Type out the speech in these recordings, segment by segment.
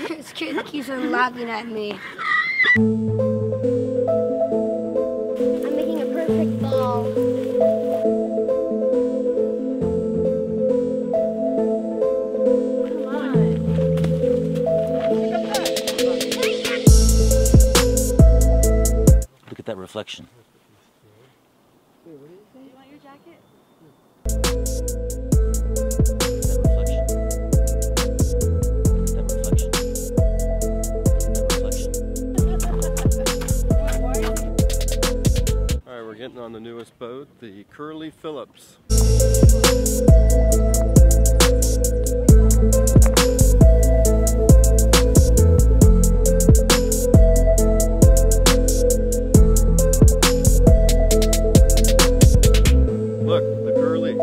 This kid keeps on laughing at me. I'm making a perfect ball. Come on. Look at that reflection. Wait, what did you say? Do you want your jacket? Alright, we're getting on the newest boat, the Curly Phillips. Look, the Curly.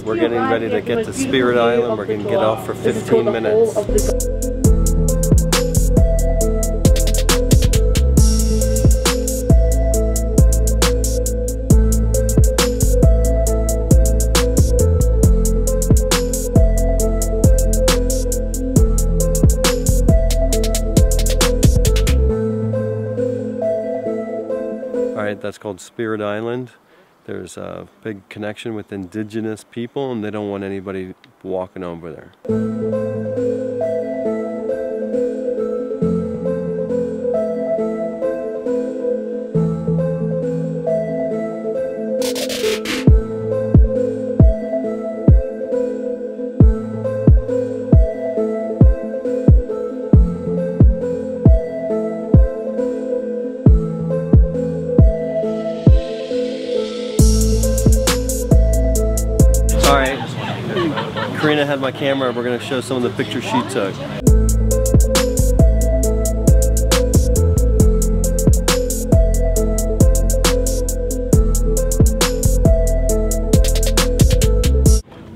We're getting ready to get to Spirit Island. We're going to get off for 15 minutes. Alright, that's called Spirit Island. There's a big connection with indigenous people and they don't want anybody walking over there. Alright, Karina had my camera. We're going to show some of the pictures she took.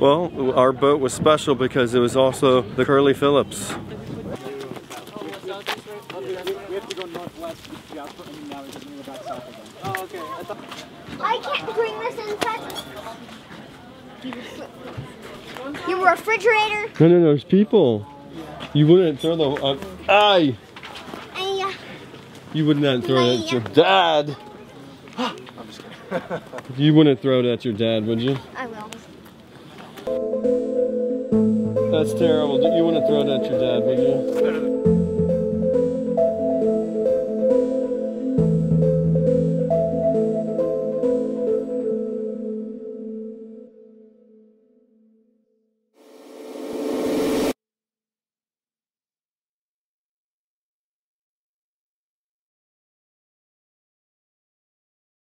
Well, our boat was special because it was also the Curly Phillips. We have to go northwest. Now we're going to go back south again. Oh, okay. I can't bring this inside. Your refrigerator? No, there's people. You wouldn't throw the... aye! You would not throw it at your dad. I'm just kidding. You wouldn't throw it at your dad, would you? I will. That's terrible. You wouldn't throw it at your dad, would you?